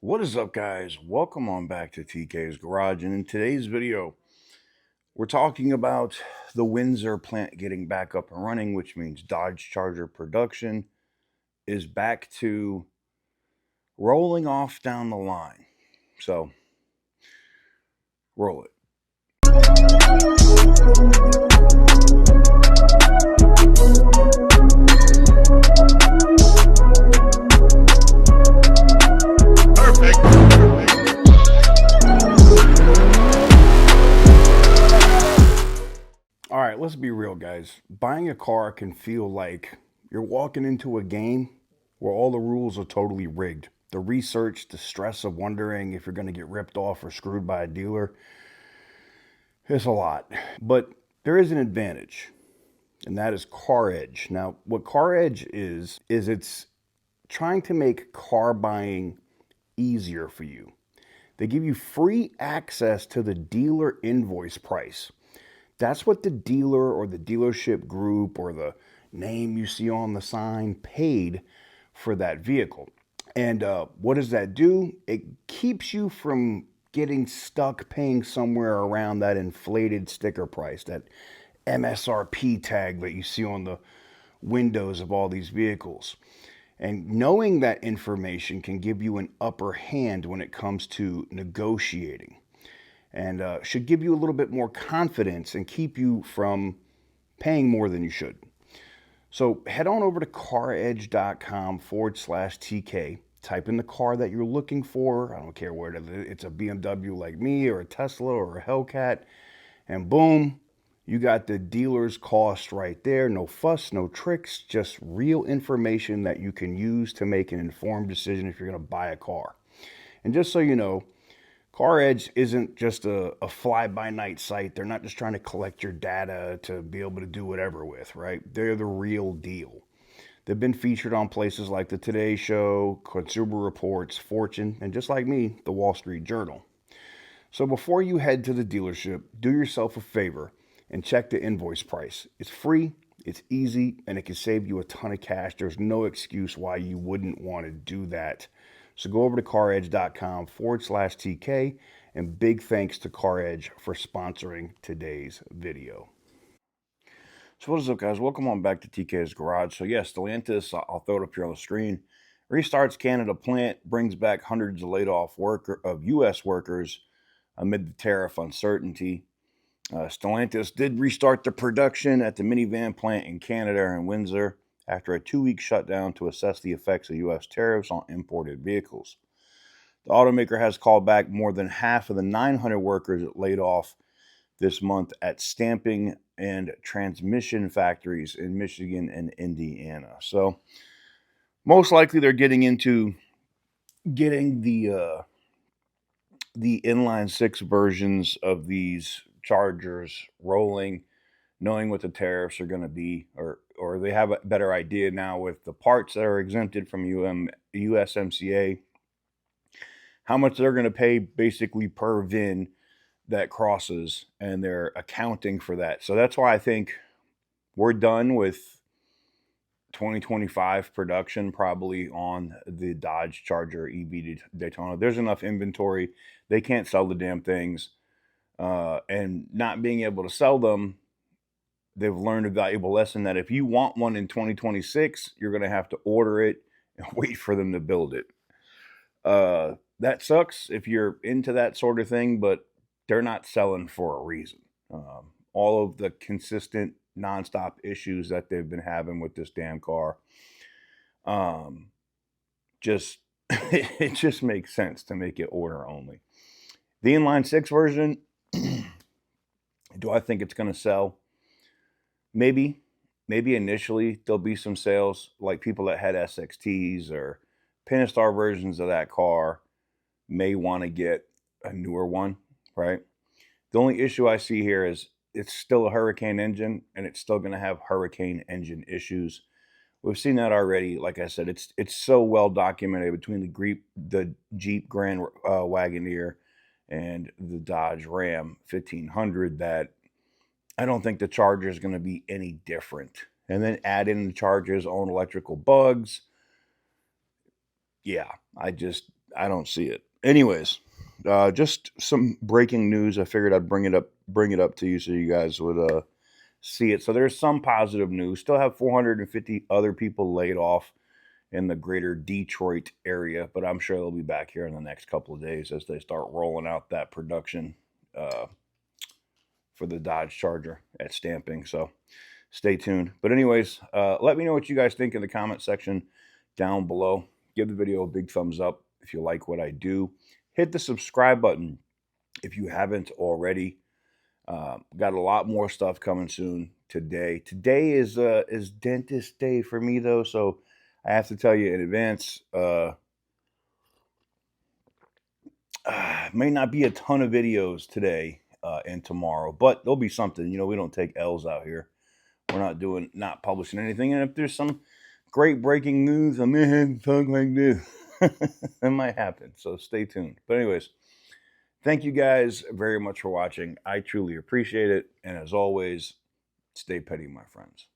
What is up, guys? Welcome on back to TK's Garage. And in today's video, we're talking about the Windsor plant getting back up and running, which means Dodge Charger production is back to rolling off down the line. So, roll it. All right, let's be real, guys. Buying a car can feel like you're walking into a game where all the rules are totally rigged. The research, the stress of wondering if you're going to get ripped off or screwed by a dealer, it's a lot. But there is an advantage, and that is Car Edge. Now, what Car Edge is it's trying to make car buying easier for you. They give you free access to the dealer invoice price. That's what the dealer or the dealership group or the name you see on the sign paid for that vehicle. And what does that do? It keeps you from getting stuck paying somewhere around that inflated sticker price, that MSRP tag that you see on the windows of all these vehicles. And knowing that information can give you an upper hand when it comes to negotiating, and should give you a little bit more confidence and keep you from paying more than you should. So head on over to caredge.com/TK. Type in the car that you're looking for. I don't care whether it's a BMW like me or a Tesla or a Hellcat. And boom, you got the dealer's cost right there. No fuss, no tricks, just real information that you can use to make an informed decision if you're going to buy a car. And just so you know, Car Edge isn't just a fly-by-night site. They're not just trying to collect your data to be able to do whatever with, right? They're the real deal. They've been featured on places like the Today Show, Consumer Reports, Fortune, and just like me, the Wall Street Journal. So before you head to the dealership, do yourself a favor and check the invoice price. It's free, it's easy, and it can save you a ton of cash. There's no excuse why you wouldn't want to do that. So go over to caredge.com/TK, and big thanks to Car Edge for sponsoring today's video. So what is up, guys? Welcome on back to TK's Garage. So yes, Stellantis, I'll throw it up here on the screen, restarts Canada plant, brings back hundreds of laid off U.S. workers amid the tariff uncertainty. Stellantis did restart the production at the minivan plant in Canada and Windsor after a 2-week shutdown to assess the effects of U.S. tariffs on imported vehicles. The automaker has called back more than half of the 900 workers it laid off this month at stamping and transmission factories in Michigan and Indiana. So most likely they're getting into getting the inline 6 versions of these Chargers rolling, knowing what the tariffs are going to be, or they have a better idea now with the parts that are exempted from USMCA, how much they're going to pay basically per VIN that crosses, and they're accounting for that. So that's why I think we're done with 2025 production probably on the Dodge Charger EV Daytona. There's enough inventory. They can't sell the damn things. And not being able to sell them, they've learned a valuable lesson that if you want one in 2026, you're going to have to order it and wait for them to build it. That sucks if you're into that sort of thing, but they're not selling for a reason. All of the consistent nonstop issues that they've been having with this damn car, just it just makes sense to make it order only. The inline 6 version, do I think it's going to sell? Maybe initially there'll be some sales, like people that had SXTs or Pentastar versions of that car may want to get a newer one, right? The only issue I see here is it's still a Hurricane engine, and it's still going to have Hurricane engine issues. We've seen that already. Like I said, it's so well documented between the Jeep Grand Wagoneer and the Dodge Ram 1500 that I don't think the Charger is going to be any different. And then add in the Charger's own electrical bugs. Yeah, I I don't see it. Anyways, just some breaking news. I figured I'd bring it up to you so you guys would see it. So there's some positive news. Still have 450 other people laid off in the greater Detroit area, but I'm sure they'll be back here in the next couple of days as they start rolling out that production for the Dodge Charger at stamping. So stay tuned. But anyways, let me know what you guys think in the comment section down below. Give the video a big thumbs up if you like what I do. Hit the subscribe button if you haven't already. Got a lot more stuff coming soon today. Today is dentist day for me though, so I have to tell you in advance. May not be a ton of videos today and tomorrow, but there'll be something. You know, we don't take L's out here. We're not publishing anything. And if there's some great breaking news, I may have something like this. That might happen. So stay tuned. But anyways, thank you guys very much for watching. I truly appreciate it. And as always, stay petty, my friends.